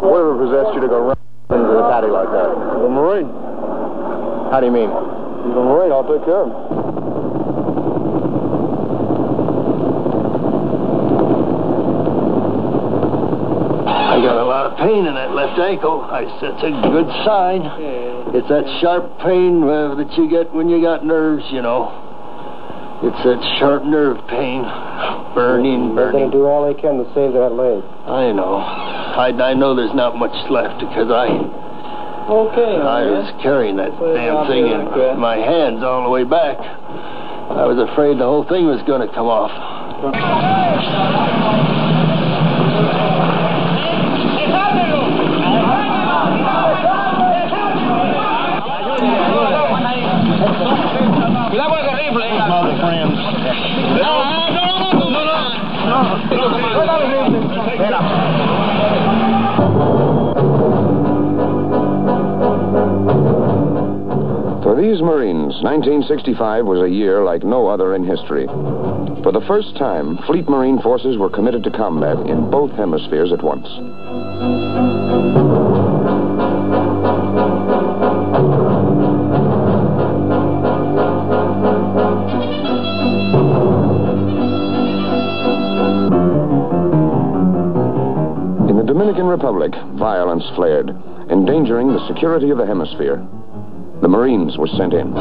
Whatever possessed you to go running into the paddy like that? The Marine. How do you mean? He's a Marine. I'll take care of him. I got a lot of pain in that left ankle. That's a good sign. It's that sharp pain that you get when you got nerves, you know. It's that sharp nerve pain. Burning. They're going to do all they can to save that leg. I know. I know there's not much left because I was carrying that damn thing in my hands all the way back. I was afraid the whole thing was going to come off. For these Marines, 1965 was a year like no other in history. For the first time, Fleet Marine forces were committed to combat in both hemispheres at once. In the Dominican Republic, violence flared, endangering the security of the hemisphere. The Marines were sent in.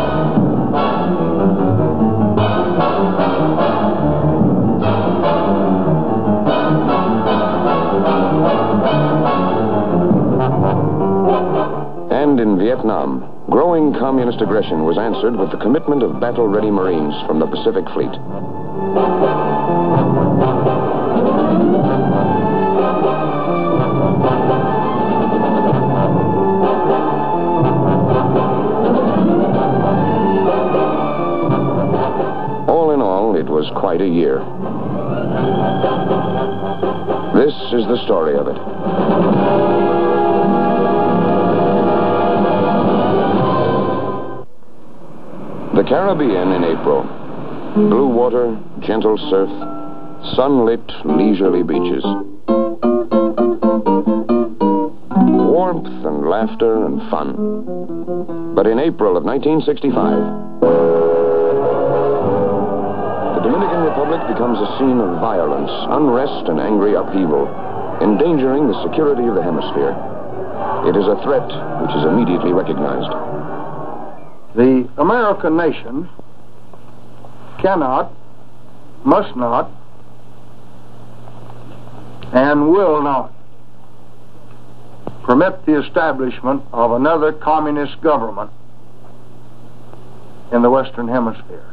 And in Vietnam, growing communist aggression was answered with the commitment of battle-ready Marines from the Pacific Fleet. It was quite a year. This is the story of it. The Caribbean in April. Blue water, gentle surf, sunlit, leisurely beaches. Warmth and laughter and fun. But in April of 1965, the Dominican Republic becomes a scene of violence, unrest, and angry upheaval, endangering the security of the hemisphere. It is a threat which is immediately recognized. The American nation cannot, must not, and will not permit the establishment of another communist government in the Western Hemisphere.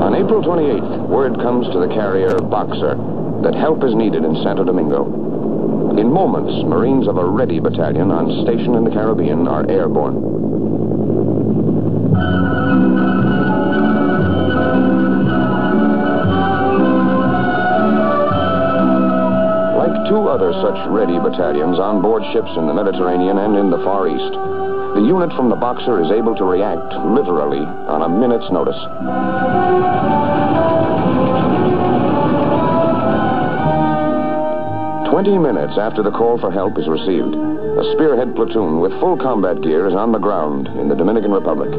On April 28th, word comes to the carrier Boxer that help is needed in Santo Domingo. In moments, Marines of a ready battalion on station in the Caribbean are airborne. Like two other such ready battalions on board ships in the Mediterranean and in the Far East, the unit from the Boxer is able to react literally on a minute's notice. 20 minutes after the call for help is received, a spearhead platoon with full combat gear is on the ground in the Dominican Republic.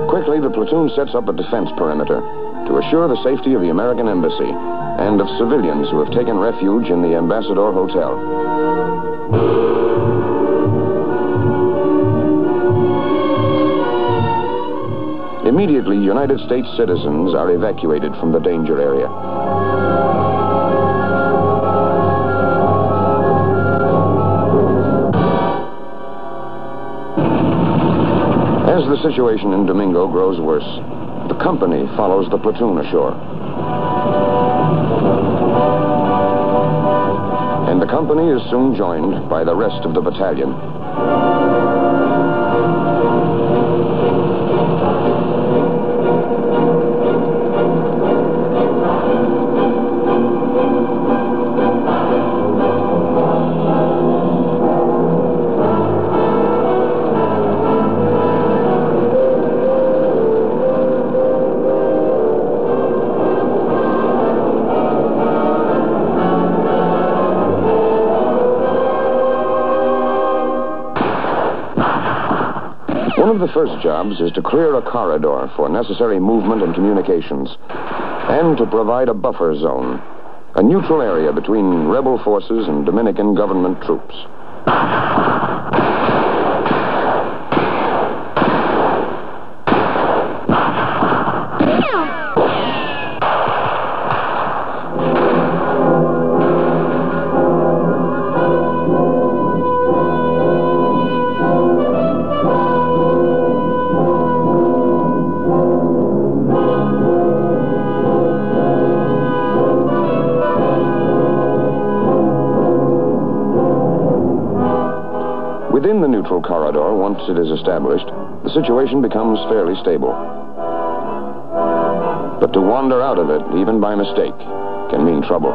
Quickly, the platoon sets up a defense perimeter to assure the safety of the American embassy and of civilians who have taken refuge in the Ambassador Hotel. Immediately, United States citizens are evacuated from the danger area. As the situation in Domingo grows worse, the company follows the platoon ashore. And the company is soon joined by the rest of the battalion. first jobs is to clear a corridor for necessary movement and communications, and to provide a buffer zone, a neutral area between rebel forces and Dominican government troops. Within the neutral corridor, once it is established, the situation becomes fairly stable. But to wander out of it, even by mistake, can mean trouble.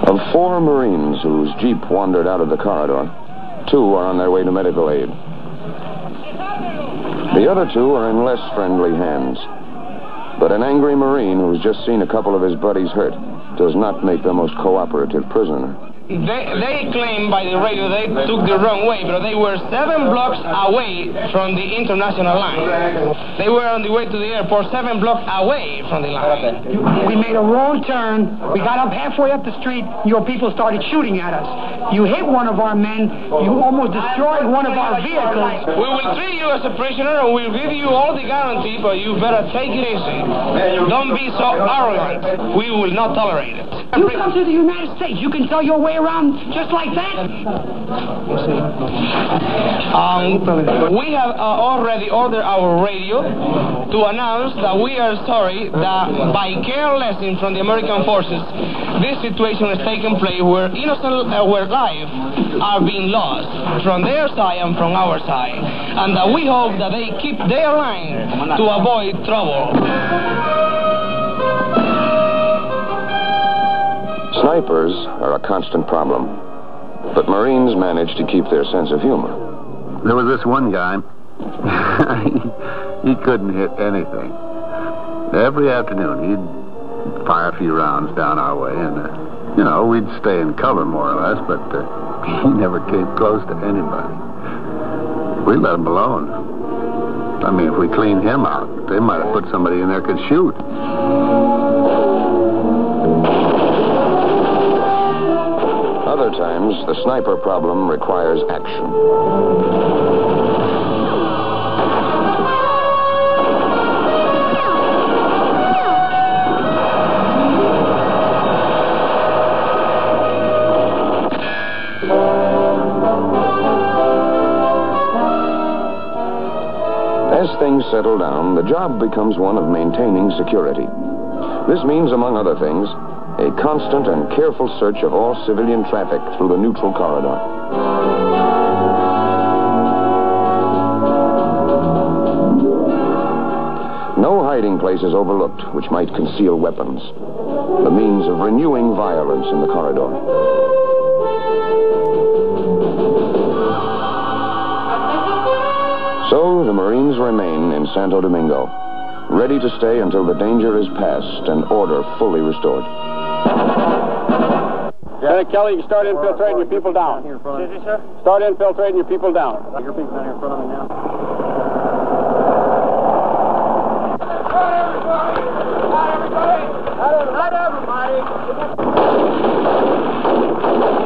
Of 4 Marines whose Jeep wandered out of the corridor, 2 are on their way to medical aid. The other 2 are in less friendly hands. But an angry Marine who's just seen a couple of his buddies hurt does not make the most cooperative prisoner. They claim by the radio they took the wrong way, but they were 7 blocks away from the international line. They were on the way to the airport 7 blocks away from the line. We made a wrong turn. We got up halfway up the street. Your people started shooting at us. You hit one of our men. You almost destroyed one of our vehicles. We will treat you as a prisoner and we'll give you all the guarantee, but you better take it easy. Don't be so arrogant. We will not tolerate it. You come to the United States. You can sell your way around just like that? We have already ordered our radio to announce that we are sorry that by carelessness from the American forces, this situation has taken place where innocent where lives are being lost from their side and from our side, and that we hope that they keep their line to avoid trouble. Snipers are a constant problem, but Marines manage to keep their sense of humor. There was this one guy. He couldn't hit anything. Every afternoon, he'd fire a few rounds down our way, and, we'd stay in cover more or less, but he never came close to anybody. We let him alone. I mean, if we cleaned him out, they might have put somebody in there who could shoot. Other times, the sniper problem requires action. As things settle down, the job becomes one of maintaining security. This means, among other things, a constant and careful search of all civilian traffic through the neutral corridor. No hiding place is overlooked which might conceal weapons, the means of renewing violence in the corridor. So the Marines remain in Santo Domingo, ready to stay until the danger is past and order fully restored. Lieutenant Kelly, you start infiltrating your people down. Excuse me, sir? Start infiltrating your people down. Your people down here in front of me now. Not everybody! Not everybody! Not everybody!